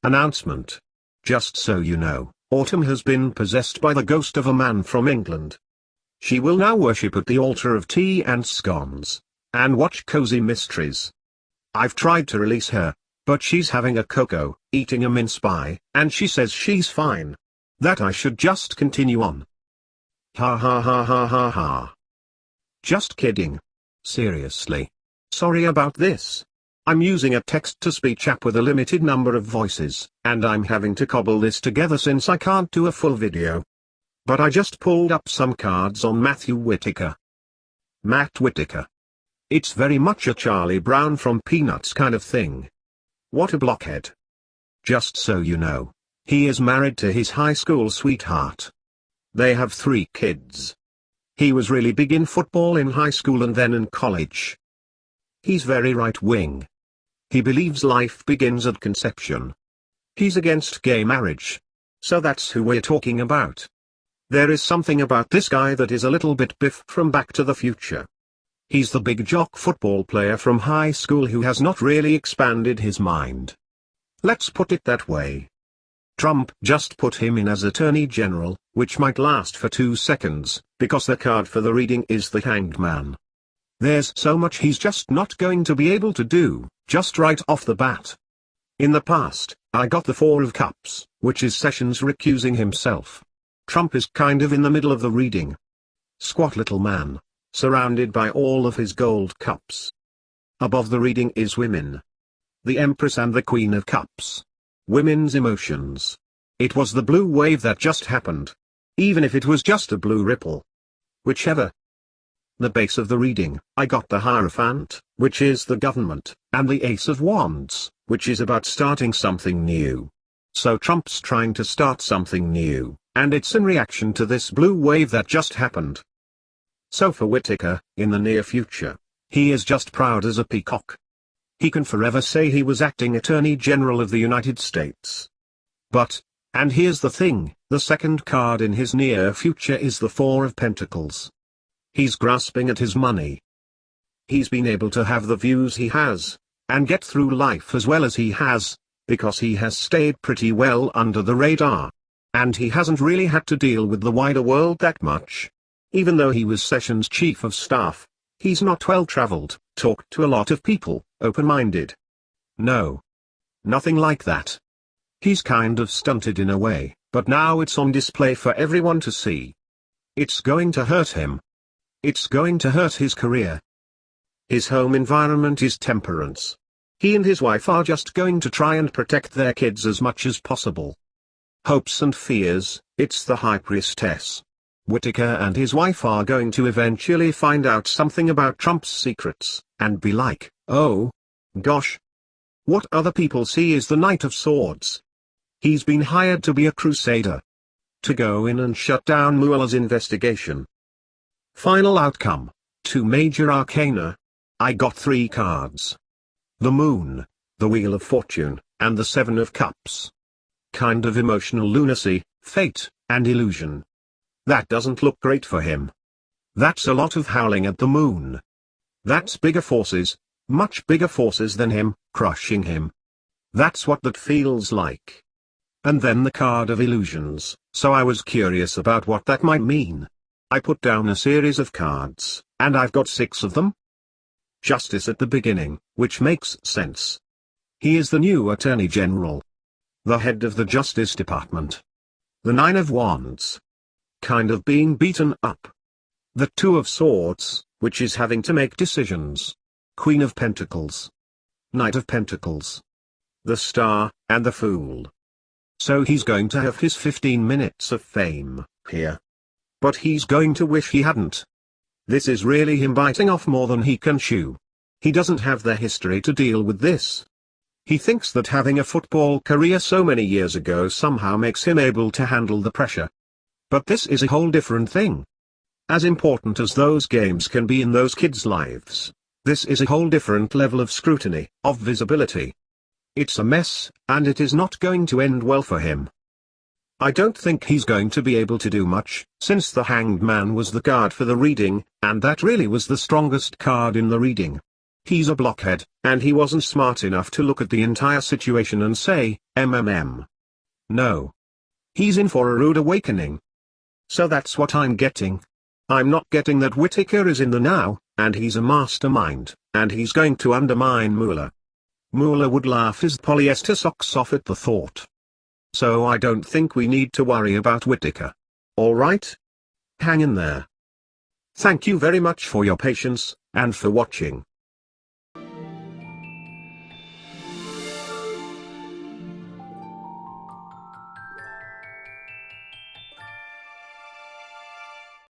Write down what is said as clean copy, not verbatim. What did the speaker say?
Announcement. Just so you know, Autumn has been possessed by the ghost of a man from England. She will now worship at the altar of tea and scones, and watch cozy mysteries. I've tried to release her, but she's having a cocoa, eating a mince pie, and she says she's fine. That I should just continue on. Ha ha ha ha ha ha. Just kidding. Seriously. Sorry about this. I'm using a text-to-speech app with a limited number of voices, and I'm having to cobble this together since I can't do a full video. But I just pulled up some cards on Matthew Whitaker. Matt Whitaker. It's very much a Charlie Brown from Peanuts kind of thing. What a blockhead. Just so you know, he is married to his high school sweetheart. They have 3 kids. He was really big in football in high school and then in college. He's very right-wing. He believes life begins at conception. He's against gay marriage. So that's who we're talking about. There is something about this guy that is a little bit Biff from Back to the Future. He's the big jock football player from high school who has not really expanded his mind. Let's put it that way. Trump just put him in as Attorney General, which might last for 2 seconds, because the card for the reading is the Hanged Man. There's so much he's just not going to be able to do, just right off the bat. In the past, I got the 4 of Cups, which is Sessions recusing himself. Trump is kind of in the middle of the reading. Squat little man, surrounded by all of his gold cups. Above the reading is women. The Empress and the Queen of Cups. Women's emotions. It was the blue wave that just happened. Even if it was just a blue ripple. Whichever. The base of the reading, I got the Hierophant, which is the government, and the Ace of Wands, which is about starting something new. So Trump's trying to start something new, and it's in reaction to this blue wave that just happened. So for Whitaker, in the near future, he is just proud as a peacock. He can forever say he was acting Attorney General of the United States. But, and here's the thing, the second card in his near future is the 4 of Pentacles. He's grasping at his money. He's been able to have the views he has, and get through life as well as he has, because he has stayed pretty well under the radar. And he hasn't really had to deal with the wider world that much. Even though he was Sessions' chief of staff, he's not well-traveled, talked to a lot of people, open-minded. No. Nothing like that. He's kind of stunted in a way, but now it's on display for everyone to see. It's going to hurt him. It's going to hurt his career. His home environment is temperance. He and his wife are just going to try and protect their kids as much as possible. Hopes and fears, it's the High Priestess. Whitaker and his wife are going to eventually find out something about Trump's secrets, and be like, oh, gosh. What other people see is the Knight of Swords. He's been hired to be a crusader. To go in and shut down Mueller's investigation. Final outcome, 2 major arcana. I got 3 cards. The Moon, the Wheel of Fortune, and the 7 of Cups. Kind of emotional lunacy, fate, and illusion. That doesn't look great for him. That's a lot of howling at the moon. That's bigger forces, much bigger forces than him, crushing him. That's what that feels like. And then the card of illusions, so I was curious about what that might mean. I put down a series of cards, and I've got 6 of them. Justice at the beginning, which makes sense. He is the new Attorney General. The head of the Justice Department. The 9 of Wands. Kind of being beaten up. The 2 of Swords, which is having to make decisions. Queen of Pentacles. Knight of Pentacles. The Star, and the Fool. So he's going to have his 15 minutes of fame, here. But he's going to wish he hadn't. This is really him biting off more than he can chew. He doesn't have the history to deal with this. He thinks that having a football career so many years ago somehow makes him able to handle the pressure. But this is a whole different thing. As important as those games can be in those kids' lives, this is a whole different level of scrutiny, of visibility. It's a mess, and it is not going to end well for him. I don't think he's going to be able to do much, since the Hanged Man was the card for the reading, and that really was the strongest card in the reading. He's a blockhead, and he wasn't smart enough to look at the entire situation and say, No. He's in for a rude awakening. So that's what I'm getting. I'm not getting that Whitaker is in the now, and he's a mastermind, and he's going to undermine Mueller. Mueller would laugh his polyester socks off at the thought. So I don't think we need to worry about Whitaker. Alright? Hang in there. Thank you very much for your patience, and for watching.